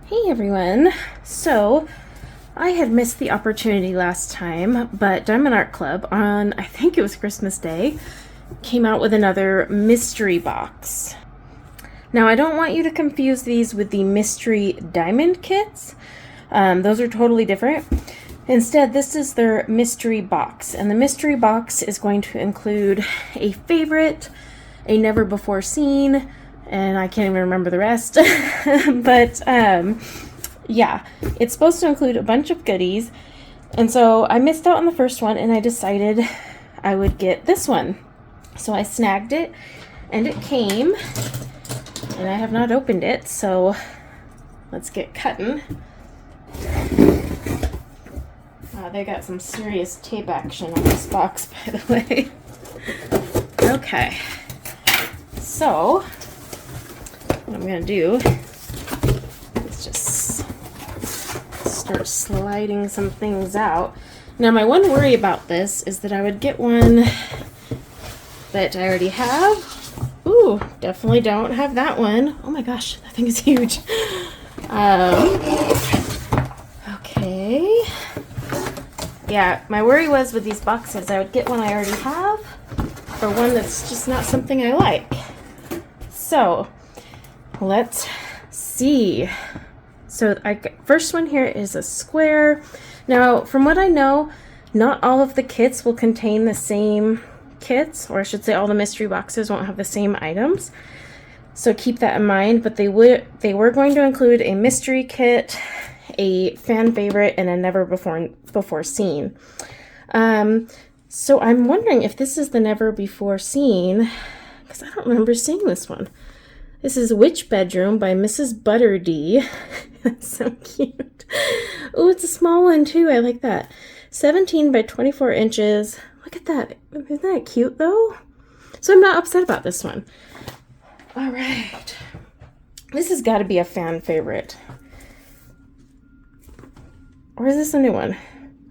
Hey everyone! So, I had missed the opportunity last time, but Diamond Art Club on, I think it was Christmas Day, came out with another mystery box. Now, I don't want you to confuse these with the mystery diamond kits. Those are totally different. Instead, this is their mystery box, and the mystery box is going to include a favorite, a never before seen, and I can't even remember the rest. But yeah, it's supposed to include a bunch of goodies. And so I missed out on the first one, and I decided I would get this one. So I snagged it, and it came, and I have not opened it, so let's get cutting. They got some serious tape action on this box, by the way. Okay, so what I'm going to do is just start sliding some things out. Now, my one worry about this is that I would get one that I already have. Ooh, definitely don't have that one. Oh my gosh, that thing is huge. Okay. Yeah, my worry was with these boxes, I would get one I already have or one that's just not something I like. So, let's see. So, first one here is a square. Now, from what I know, not all of the kits will contain the same kits, or I should say all the mystery boxes won't have the same items. So keep that in mind, but they were going to include a mystery kit, a fan favorite, and a never before seen. So I'm wondering if this is the never before seen, because I don't remember seeing this one. This is Witch Bedroom by Mrs. Butterdee. That's so cute. Oh, it's a small one too. I like that. 17 by 24 inches. Look at that. Isn't that cute though? So I'm not upset about this one. All right. This has got to be a fan favorite. Or is this a new one?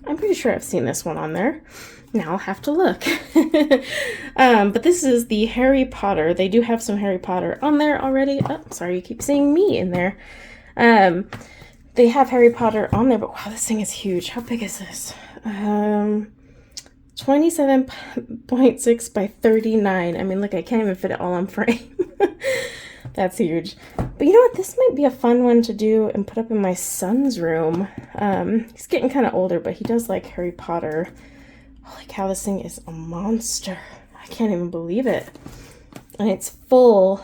I'm pretty sure I've seen this one on there. Now I'll have to look. But this is the Harry Potter. They do have some Harry Potter on there already. Oh, sorry, you keep saying me in there. They have Harry Potter on there, but wow, this thing is huge. How big is this? 27.6 by 39. I mean, look, I can't even fit it all on frame. That's huge. But you know what? This might be a fun one to do and put up in my son's room. He's getting kind of older, but he does like Harry Potter. Holy cow, this thing is a monster. I can't even believe it. And it's full.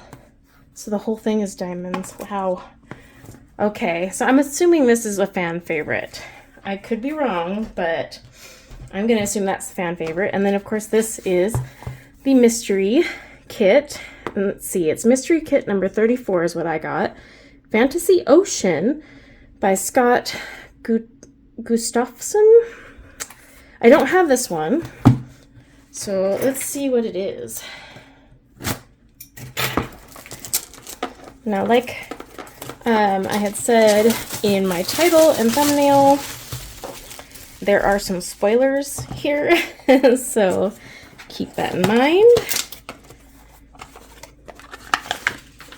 So the whole thing is diamonds. Wow. Okay, so I'm assuming this is a fan favorite. I could be wrong, but I'm going to assume that's a fan favorite. And then, of course, this is the mystery kit. And let's see, it's mystery kit number 34 is what I got. Fantasy Ocean by Scott Gustafson. I don't have this one, so let's see what it is. Now, like I had said in my title and thumbnail, there are some spoilers here, so keep that in mind.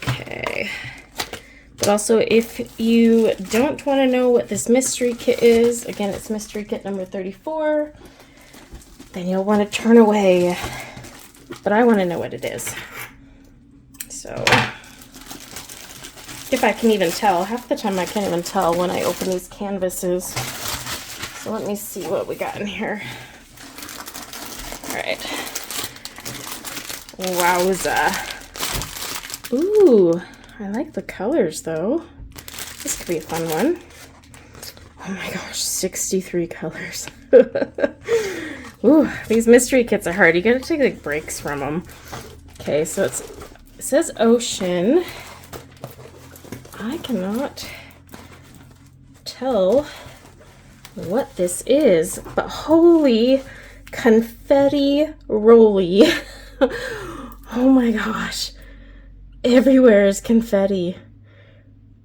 Okay. But also, if you don't want to know what this mystery kit is, again, it's mystery kit number 34, then you'll want to turn away. But I want to know what it is. So, if I can even tell. Half the time I can't even tell when I open these canvases. So let me see what we got in here. All right. Wowza. Ooh. I like the colors, though. This could be a fun one. Oh my gosh, 63 colors. Ooh, these mystery kits are hard. You gotta take like breaks from them. Okay, so it says ocean. I cannot tell what this is, but holy confetti rolly. Oh my gosh. Everywhere is confetti.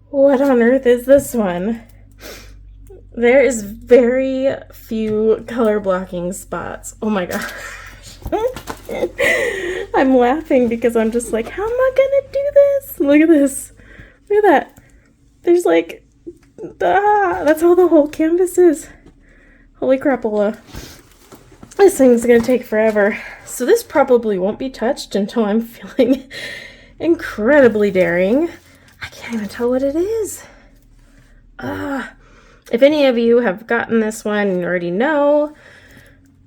What on earth is this one? There is very few color blocking spots. Oh my gosh. I'm laughing because I'm just like, how am I gonna do this? Look at this. Look at that. There's like That's all the whole canvas is. Holy crapola. This thing's gonna take forever. So this probably won't be touched until I'm feeling incredibly daring. I can't even tell what it is. If any of you have gotten this one and already know,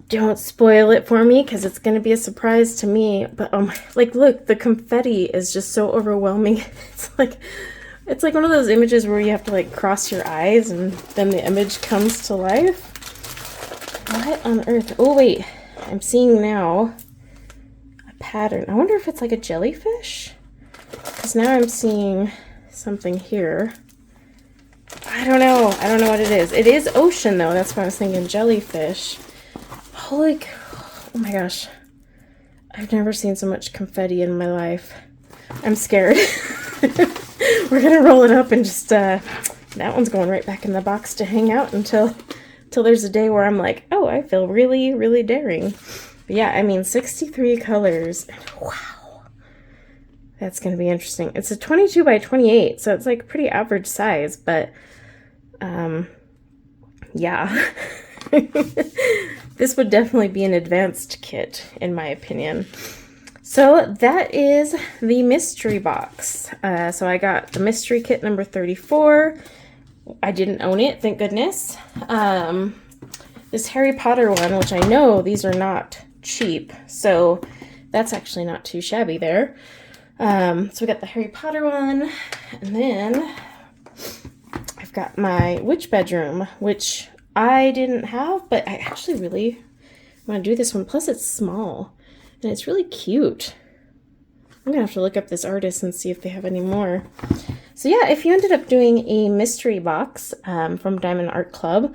don't spoil it for me because it's going to be a surprise to me. But like, look, the confetti is just so overwhelming. It's like one of those images where you have to like cross your eyes and then the image comes to life. What on earth? Oh wait, I'm seeing now a pattern. I wonder if it's like a jellyfish, because now I'm seeing something here. I don't know what it is. It is ocean though. That's why I was thinking jellyfish. Oh my gosh. I've never seen so much confetti in my life. I'm scared. We're gonna roll it up and just, that one's going right back in the box to hang out until there's a day where I'm like, oh, I feel really, really daring. But yeah, I mean, 63 colors. Wow. That's gonna be interesting. It's a 22 by 28, so it's like pretty average size, but, yeah. This would definitely be an advanced kit, in my opinion. So that is the mystery box. So I got the mystery kit number 34. I didn't own it, thank goodness. This Harry Potter one, which I know these are not cheap, so that's actually not too shabby there. So we got the Harry Potter one, and then I've got my witch bedroom, which I didn't have, but I actually really want to do this one. Plus it's small and it's really cute. I'm gonna have to look up this artist and see if they have any more. So yeah, if you ended up doing a mystery box from Diamond Art Club,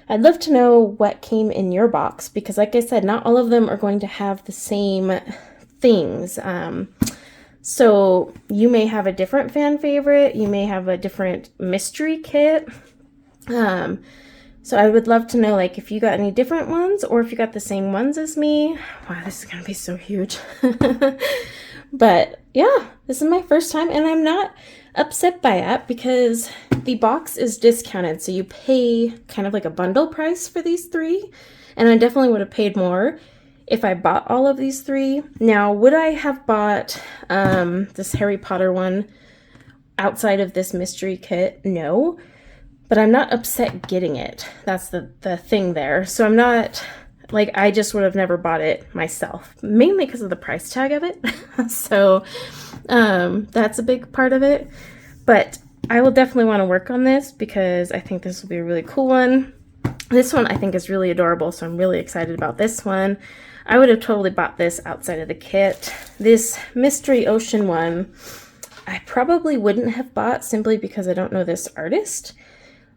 I'd love to know what came in your box, because like I said, not all of them are going to have the same things. So you may have a different fan favorite, you may have a different mystery kit. So I would love to know, like, if you got any different ones or if you got the same ones as me. Wow, this is going to be so huge. But yeah, this is my first time and I'm not upset by it because the box is discounted. So you pay kind of like a bundle price for these three. And I definitely would have paid more if I bought all of these three. Now, would I have bought this Harry Potter one outside of this mystery kit? No. But I'm not upset getting it. That's the thing there. So I'm not, like, I just would have never bought it myself. Mainly because of the price tag of it. So that's a big part of it. But I will definitely want to work on this because I think this will be a really cool one. This one I think is really adorable, so I'm really excited about this one. I would have totally bought this outside of the kit. This Mystery Ocean one, I probably wouldn't have bought simply because I don't know this artist.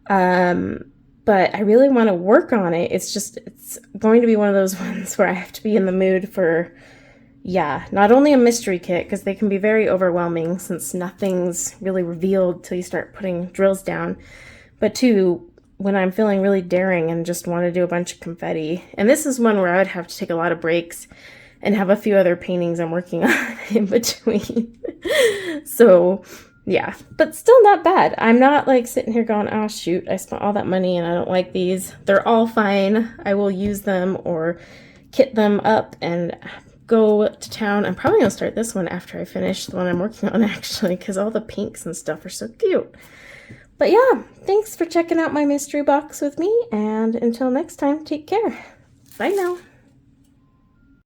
But I really want to work on it. It's going to be one of those ones where I have to be in the mood for, yeah, not only a mystery kit, because they can be very overwhelming since nothing's really revealed till you start putting drills down, but two, when I'm feeling really daring and just want to do a bunch of confetti. And this is one where I would have to take a lot of breaks and have a few other paintings I'm working on in between. So yeah, but still not bad. I'm not like sitting here going, oh shoot, I spent all that money and I don't like these. They're all fine. I will use them or kit them up and go to town. I'm probably gonna start this one after I finish the one I'm working on, actually, because all the pinks and stuff are so cute. But yeah, thanks for checking out my mystery box with me, and until next time, take care. Bye now.